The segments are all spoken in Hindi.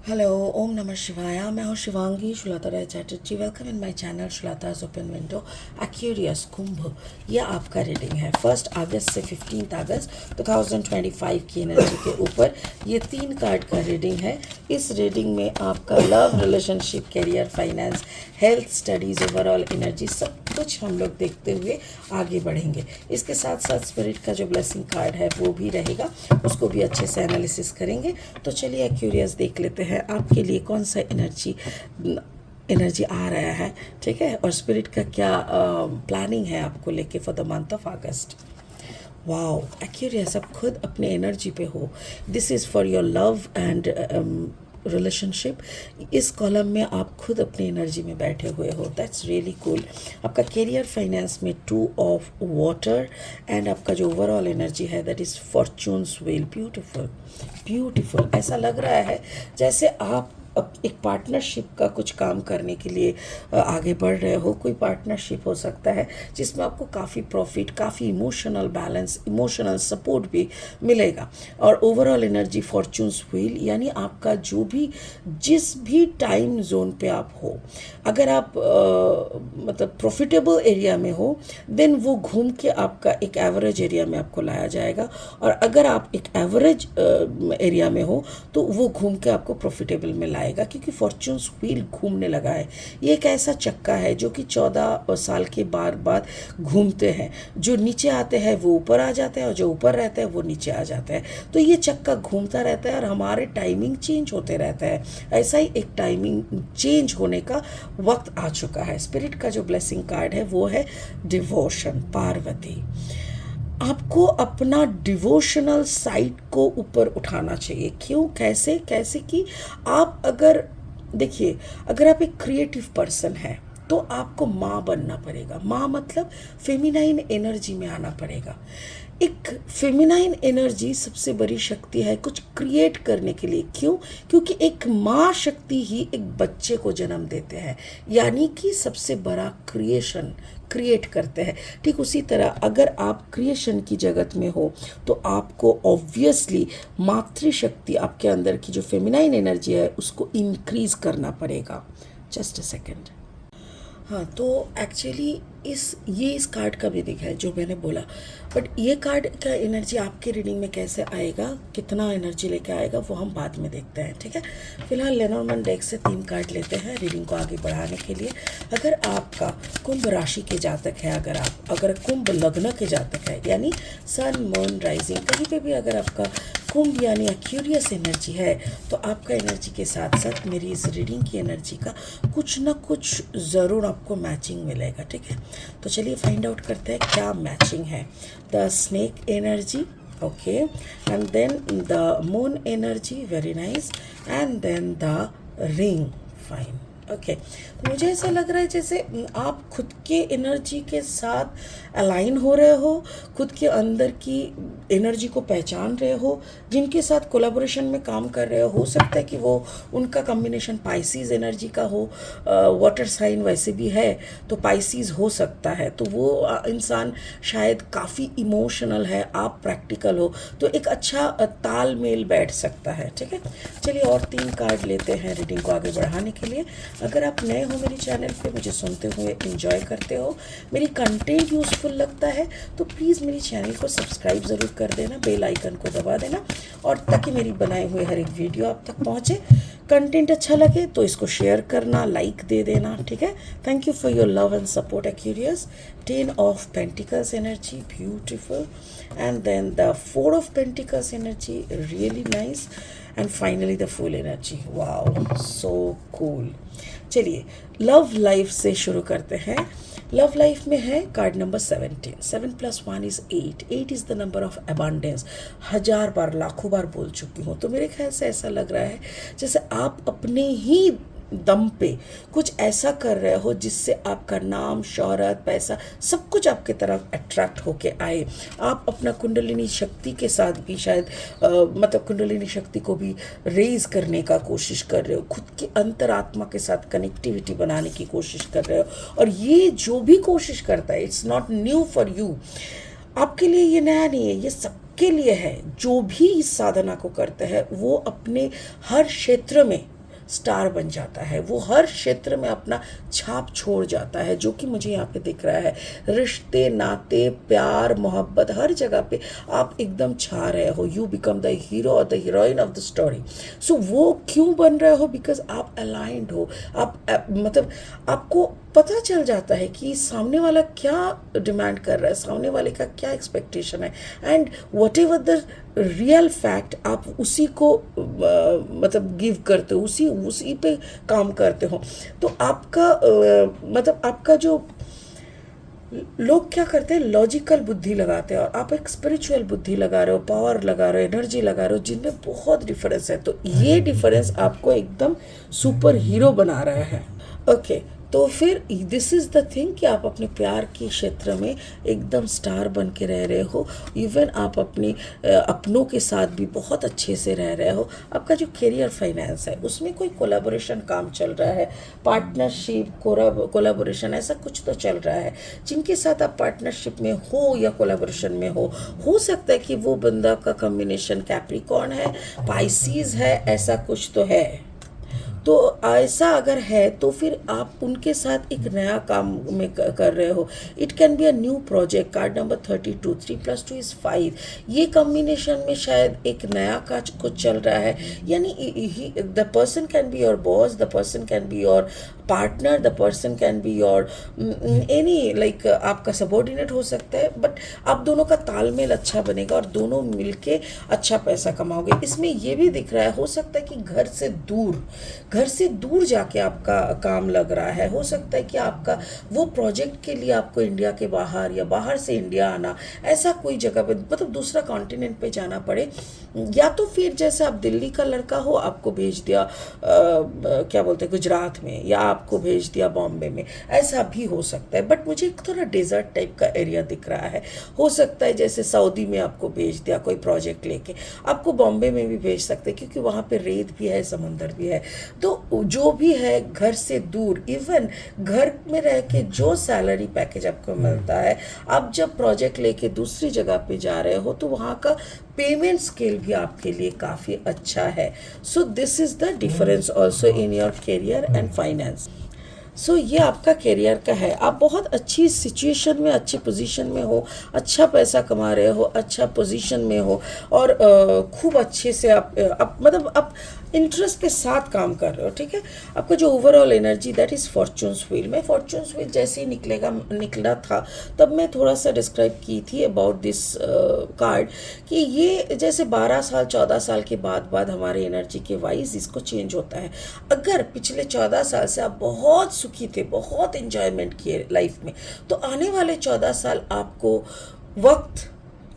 हेलो, ओम नमः शिवाय। मैं हूँ Shivangi Shulta Rai Chatterjee. Welcome in my channel Shulta's open window Aquarius कुंभ। ये आपका रीडिंग है 1 अगस्त से 15 अगस्त 2025 की एनर्जी के ऊपर। ये 3 कार्ड का रीडिंग है। इस रीडिंग में आपका love, relationship, career, finance, health, studies, overall energy सब कुछ हम लोग देखते हुए आगे बढ़ेंगे। इसके साथ साथ स्पिरिट का जो ब्लेसिंग कार्ड है वो भी रहेगा, उसको भी अच्छे से एनालिसिस करेंगे। तो चलिए एक्यूरियस देख लेते हैं आपके लिए कौन सा एनर्जी आ रहा है, ठीक है, और स्पिरिट का क्या प्लानिंग है आपको लेके for the month of August. Wow Aquarius, आप खुद अपने एनर्जी पे हो। This is for your love and relationship. इस कॉलम में आप खुद अपनी एनर्जी में बैठे हुए हो। That's really cool. आपका करियर फाइनेंस में 2 ऑफ वाटर एंड आपका जो ओवरऑल एनर्जी है that is fortunes wheel. Beautiful beautiful. ऐसा लग रहा है जैसे आप एक पार्टनरशिप का कुछ काम करने के लिए आगे बढ़ रहे हो। कोई पार्टनरशिप हो सकता है जिसमें आपको काफ़ी प्रॉफिट, काफ़ी इमोशनल बैलेंस, इमोशनल सपोर्ट भी मिलेगा। और ओवरऑल एनर्जी फॉर्चून्स व्हील, यानी आपका जो भी जिस भी टाइम जोन पे आप हो, अगर आप मतलब प्रॉफिटेबल एरिया में हो देन वो घूम के आपका एक एवरेज एरिया में आपको लाया जाएगा। और अगर आप एक एवरेज एरिया में हो तो वो घूम के आपको प्रॉफिटेबल में लाएगा, क्योंकि फॉर्चून्स व्हील घूमने लगा है। ये एक ऐसा चक्का है जो कि 14 साल के बाद घूमते हैं। जो नीचे आते हैं वो ऊपर आ जाते हैं और जो ऊपर रहते हैं वो नीचे आ जाते हैं। तो ये चक्का घूमता रहता है और हमारे टाइमिंग चेंज होते रहता है। ऐसा ही एक टाइमिंग चेंज होने का वक्त आ चुका है। स्पिरिट का जो ब्लेसिंग कार्ड है वो है डिवोशन, पार्वती। आपको अपना डिवोशनल साइड को ऊपर उठाना चाहिए। क्यों, कैसे कैसे कि आप अगर देखिए, अगर आप एक क्रिएटिव पर्सन हैं तो आपको माँ बनना पड़ेगा। माँ मतलब फेमिनाइन एनर्जी में आना पड़ेगा। एक फेमिनाइन एनर्जी सबसे बड़ी शक्ति है कुछ क्रिएट करने के लिए। क्यों? क्योंकि एक माँ शक्ति ही एक बच्चे को जन्म देते हैं, यानी कि सबसे बड़ा क्रिएशन क्रिएट करते हैं। ठीक उसी तरह अगर आप क्रिएशन की जगत में हो तो आपको ऑब्वियसली मातृशक्ति, आपके अंदर की जो फेमिनाइन एनर्जी है उसको इंक्रीज करना पड़ेगा। Just a second. हाँ, तो एक्चुअली इस कार्ड का भी दिखा है जो मैंने बोला, बट ये कार्ड का एनर्जी आपके रीडिंग में कैसे आएगा, कितना एनर्जी लेके आएगा, वो हम बाद में देखते हैं, ठीक है। फिलहाल लेनॉर्मन डेक से 3 कार्ड लेते हैं रीडिंग को आगे बढ़ाने के लिए। अगर आपका कुंभ राशि के जातक है, अगर कुंभ लग्न के जातक है, यानी सन, मून, राइजिंग, कहीं पे भी अगर आपका कुंभ यानी एक्यूरियस एनर्जी है, तो आपका एनर्जी के साथ साथ मेरी इस रीडिंग की एनर्जी का कुछ ना कुछ ज़रूर आपको मैचिंग मिलेगा, ठीक है। तो चलिए फाइंड आउट करते हैं क्या मैचिंग है। The snake energy, okay, and then the moon energy, very nice, and then the ring, fine, okay. तो मुझे ऐसा लग रहा है जैसे आप खुद के एनर्जी के साथ अलाइन हो रहे हो, खुद के अंदर की एनर्जी को पहचान रहे हो, जिनके साथ कोलैबोरेशन में काम कर रहे हो सकता है कि वो उनका कॉम्बिनेशन पाइसीज एनर्जी का हो। वाटर साइन वैसे भी है तो पाइसीज हो सकता है, तो वो इंसान शायद काफ़ी इमोशनल है, आप प्रैक्टिकल हो, तो एक अच्छा तालमेल बैठ सकता है, ठीक है। चलिए और 3 कार्ड लेते हैं रीडिंग को आगे बढ़ाने के लिए। अगर आप नए हो मेरे चैनल पे, मुझे सुनते हुए एंजॉय करते हो, मेरी कंटेंट यूज़फुल लगता है, तो प्लीज़ मेरी चैनल को सब्सक्राइब ज़रूर कर देना, बेल आइकन को दबा देना, और ताकि मेरी बनाए हुए हर एक वीडियो आप तक पहुँचे। कंटेंट अच्छा लगे तो इसको शेयर करना, लाइक दे देना, ठीक है। Thank you for your love and support Aquarius. 10 of pentacles energy, beautiful, and then the 4 of pentacles energy, really nice, and finally the fool energy. Wow, so cool. चलिए लव लाइफ से शुरू करते हैं। लव लाइफ में है card number 17। 7 + 1 = 8। 8 is the number of abundance. 1000 बार, लाखों बार बोल चुकी हूँ। तो मेरे ख्याल से ऐसा लग रहा है जैसे आप अपने ही दम पे कुछ ऐसा कर रहे हो जिससे आपका नाम, शोहरत, पैसा सब कुछ आपके तरफ अट्रैक्ट होके आए। आप अपना कुंडलिनी शक्ति के साथ भी शायद मतलब कुंडलिनी शक्ति को भी रेज करने का कोशिश कर रहे हो, खुद की अंतरात्मा के साथ कनेक्टिविटी बनाने की कोशिश कर रहे हो। और ये जो भी कोशिश करता है, it's not new for you, आपके लिए ये नया नहीं है, ये सबके लिए है। जो भी इस साधना को करते हैं वो अपने हर क्षेत्र में स्टार बन जाता है, वो हर क्षेत्र में अपना छाप छोड़ जाता है, जो कि मुझे यहाँ पे दिख रहा है। रिश्ते, नाते, प्यार, मोहब्बत, हर जगह पे आप एकदम छा रहे हो। यू बिकम द हीरो और the heroine of the story. So वो क्यों बन रहे हो? बिकॉज आप अलाइंड हो। मतलब आपको पता चल जाता है कि सामने वाला क्या डिमांड कर रहा है, सामने वाले का क्या एक्सपेक्टेशन है, and what ever the real fact आप उसी को मतलब गिव करते हो, उसी पे काम करते हो। तो आपका मतलब आपका जो लोग क्या करते हैं, लॉजिकल बुद्धि लगाते हैं, और आप एक स्पिरिचुअल बुद्धि लगा रहे हो, पावर लगा रहे हो, एनर्जी लगा रहे हो, जिनमें बहुत डिफरेंस है। तो ये डिफरेंस आपको एकदम सुपर हीरो बना रहा है। ओके, तो फिर दिस इज़ द थिंग कि आप अपने प्यार के क्षेत्र में एकदम स्टार बन के रह रहे हो। इवन आप अपनी अपनों के साथ भी बहुत अच्छे से रह रहे हो। आपका जो करियर फाइनेंस है उसमें कोई कोलैबोरेशन काम चल रहा है, पार्टनरशिप, कोलैबोरेशन, ऐसा कुछ तो चल रहा है। जिनके साथ आप पार्टनरशिप में हो या कोलैबोरेशन में हो सकता है कि वो बंदा का कॉम्बिनेशन कैप्रिकॉर्न है, पाइसीज है, ऐसा कुछ तो है। तो ऐसा अगर है तो फिर आप उनके साथ एक नया काम में कर रहे हो। It can be a new project. Card number 32, 3+2 = 5। ये कॉम्बिनेशन में शायद एक नया काज कुछ चल रहा है, यानी the person can be your boss, the person can be your partner, the person can be your any like आपका सबॉर्डिनेट हो सकता है, बट आप दोनों का तालमेल अच्छा बनेगा और दोनों मिलके अच्छा पैसा कमाओगे। इसमें ये भी दिख रहा है, हो सकता है कि घर से दूर जाके आपका काम लग रहा है। हो सकता है कि आपका वो प्रोजेक्ट के लिए आपको इंडिया के बाहर या बाहर से इंडिया आना, ऐसा कोई जगह पे मतलब दूसरा कॉन्टिनेंट पे जाना पड़े। या तो फिर जैसे आप दिल्ली का लड़का हो, आपको भेज दिया क्या बोलते हैं गुजरात में, या आपको भेज दिया बॉम्बे में, ऐसा भी हो सकता है। बट मुझे थोड़ा डेजर्ट टाइप का एरिया दिख रहा है। हो सकता है जैसे सऊदी में आपको भेज दिया कोई प्रोजेक्ट लेके, आपको बॉम्बे में भी भेज सकते हैं, क्योंकि वहाँ पे रेत भी है, समंदर भी है। तो जो भी है घर से दूर, इवन घर में रह के जो सैलरी पैकेज आपको मिलता है, आप जब प्रोजेक्ट लेके दूसरी जगह पे जा रहे हो तो वहाँ का पेमेंट स्केल भी आपके लिए काफ़ी अच्छा है। So this is the difference also in your career and finance. So ये आपका करियर का है। आप बहुत अच्छी सिचुएशन में, अच्छी पोजीशन में हो, अच्छा पैसा कमा रहे हो, अच्छा पोजीशन में हो, और खूब अच्छे से आप मतलब आप इंटरेस्ट के साथ काम कर रहे हो। ठीक है, आपका जो overall energy that is fortunes wheel. मैं फॉर्चून्स व्हील जैसे ही निकला था तब मैं थोड़ा सा डिस्क्राइब की थी अबाउट दिस कार्ड, कि ये जैसे 12 साल 14 साल के बाद हमारे एनर्जी के वाइज इसको चेंज होता है। अगर पिछले 14 साल से आप बहुत सुखी थे, बहुत इंजॉयमेंट किए लाइफ में, तो आने वाले 14 साल आपको वक्त,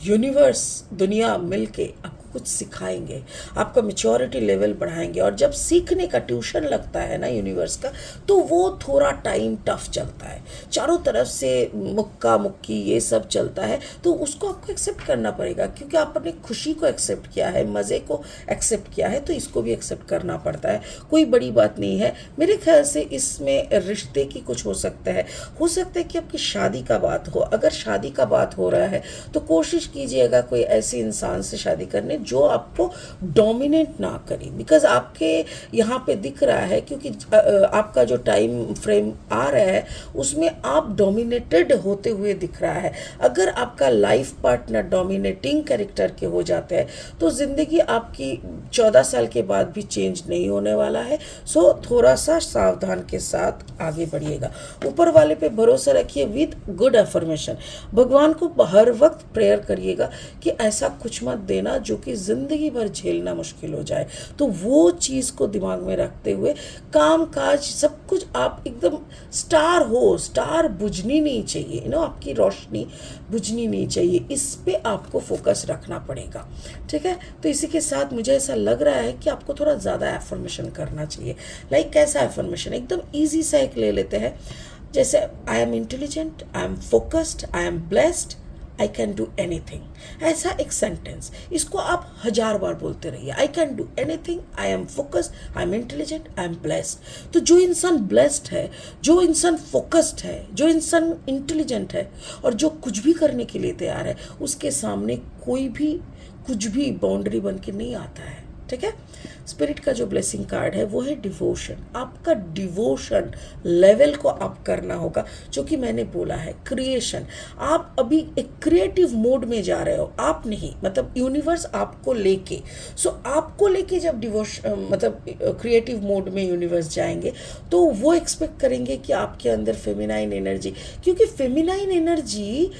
यूनिवर्स, दुनिया मिलके आपको कुछ सिखाएंगे, आपका मेच्योरिटी लेवल बढ़ाएंगे। और जब सीखने का ट्यूशन लगता है ना यूनिवर्स का, तो वो थोड़ा टाइम टफ चलता है, चारों तरफ से मुक्का मुक्की ये सब चलता है। तो उसको आपको एक्सेप्ट करना पड़ेगा, क्योंकि आपने खुशी को एक्सेप्ट किया है, मज़े को एक्सेप्ट किया है, तो इसको भी एक्सेप्ट करना पड़ता है। कोई बड़ी बात नहीं है। मेरे ख्याल से इसमें रिश्ते की कुछ हो सकता है कि आपकी शादी का बात हो। अगर शादी का बात हो रहा है तो कोशिश कीजिएगा कोई ऐसे इंसान से शादी करने जो आपको डोमिनेट ना करे, बिकॉज आपके यहाँ पे दिख रहा है, क्योंकि आपका जो टाइम फ्रेम आ रहा है उसमें आप डोमिनेटेड होते हुए दिख रहा है। अगर आपका लाइफ पार्टनर डोमिनेटिंग कैरेक्टर के हो जाते हैं तो ज़िंदगी आपकी 14 साल के बाद भी चेंज नहीं होने वाला है। सो थोड़ा सा सावधान के साथ आगे बढ़िएगा। ऊपर वाले पे भरोसा रखिए विद गुड अफर्मेशन। भगवान को हर वक्त प्रेयर करिएगा कि ऐसा कुछ मत देना जो कि ज़िंदगी भर झेलना मुश्किल हो जाए। तो वो चीज़ को दिमाग में रखते हुए काम काज सब कुछ आप एकदम स्टार हो, स्टार बुझनी नहीं चाहिए, आपकी रोशनी बुझनी नहीं चाहिए। इस पे आपको फोकस रखना पड़ेगा। ठीक है, तो इसी के साथ मुझे ऐसा लग रहा है कि आपको थोड़ा ज़्यादा एफर्मेशन करना चाहिए। लाइक कैसा एफर्मेशन, एकदम ईजी सा एक ले लेते हैं, जैसे I am intelligent, I am focused, I am blessed, I can do anything. ऐसा एक सेंटेंस, इसको आप 1000 बार बोलते रहिए। I can do anything, I am focused, I am intelligent, I am blessed. तो जो इंसान ब्लेस्ड है, जो इंसान फोकस्ड है, जो इंसान इंटेलिजेंट है और जो कुछ भी करने के लिए तैयार है, उसके सामने कोई भी कुछ भी बाउंड्री बन के नहीं आता है। ठीक है। स्पिरिट का जो ब्लेसिंग कार्ड है वो है डिवोशन। आपका डिवोशन लेवल को अप करना होगा, जो कि मैंने बोला है क्रिएशन। आप अभी एक क्रिएटिव मोड में जा रहे हो, आप नहीं, मतलब यूनिवर्स आपको लेके, सो आपको लेके जब डिवोशन मतलब क्रिएटिव मोड में यूनिवर्स जाएंगे तो वो एक्सपेक्ट करेंगे कि आपके अंदर फेमिनाइन एनर्जी, क्योंकि फेमिनाइन एनर्जी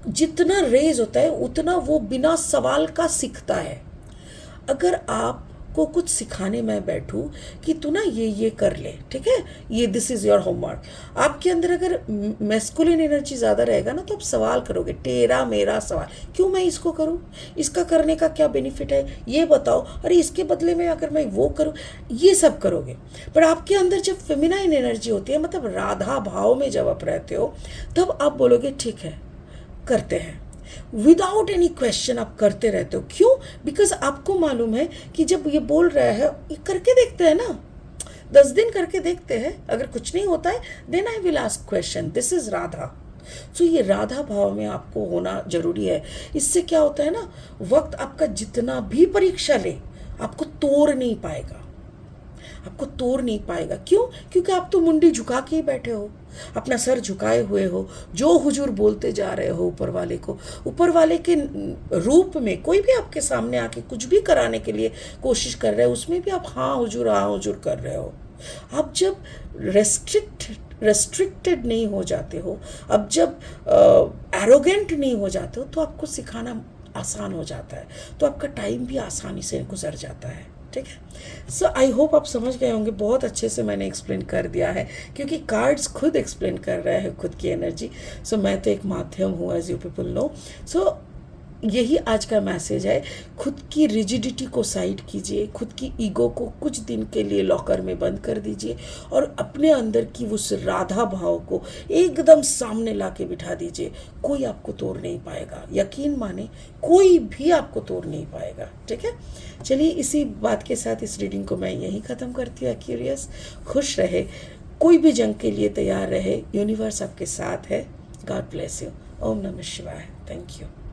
जितना रेज होता है उतना वो बिना सवाल का सीखता है। अगर आपको कुछ सिखाने मैं बैठूं कि तू ना ये कर ले, ठीक है, ये दिस इज़ योर होमवर्क, आपके अंदर अगर मैस्कुलिन एनर्जी ज़्यादा रहेगा ना तो आप सवाल करोगे, तेरा मेरा सवाल, क्यों मैं इसको करूं, इसका करने का क्या बेनिफिट है, ये बताओ, अरे इसके बदले में अगर मैं वो करूं, ये सब करोगे। पर आपके अंदर जब फेमिनाइन एनर्जी होती है, मतलब राधा भाव में जब आप रहते हो, तब आप बोलोगे ठीक है करते हैं, विदाउट एनी क्वेश्चन आप करते रहते हो। क्यों? बिकॉज आपको मालूम है कि जब ये बोल रहा है, ये करके देखते हैं ना, 10 दिन करके देखते हैं, अगर कुछ नहीं होता है then I will ask question, this is Radha. So ये राधा भाव में आपको होना जरूरी है। इससे क्या होता है ना, वक्त आपका जितना भी परीक्षा ले आपको तोड़ नहीं पाएगा, आपको तोड़ नहीं पाएगा। क्यों? क्योंकि आप तो मुंडी झुका के ही बैठे हो, अपना सर झुकाए हुए हो, जो हुजूर बोलते जा रहे हो ऊपर वाले को, ऊपर वाले के रूप में कोई भी आपके सामने आके कुछ भी कराने के लिए कोशिश कर रहे हो, उसमें भी आप हाँ हुजूर कर रहे हो। आप जब रेस्ट्रिक्टेड नहीं हो जाते हो, अब जब एरोगेंट नहीं हो जाते हो, तो आपको सिखाना आसान हो जाता है, तो आपका टाइम भी आसानी से गुजर जाता है। ठीक है। सो आई होप आप समझ गए होंगे, बहुत अच्छे से मैंने एक्सप्लेन कर दिया है, क्योंकि कार्ड्स खुद एक्सप्लेन कर रहे हैं खुद की एनर्जी। सो मैं तो एक माध्यम हूँ, एज यू पीपल नो। सो यही आज का मैसेज है, खुद की रिजिडिटी को साइड कीजिए, खुद की ईगो को कुछ दिन के लिए लॉकर में बंद कर दीजिए और अपने अंदर की उस राधा भाव को एकदम सामने ला के बिठा दीजिए। कोई आपको तोड़ नहीं पाएगा, यकीन माने कोई भी आपको तोड़ नहीं पाएगा। ठीक है, चलिए इसी बात के साथ इस रीडिंग को मैं यहीं ख़त्म करती हूँ। क्यूरियस खुश रहे, कोई भी जंग के लिए तैयार रहे, यूनिवर्स आपके साथ है। God bless you. ओम नमः शिवाय। Thank you.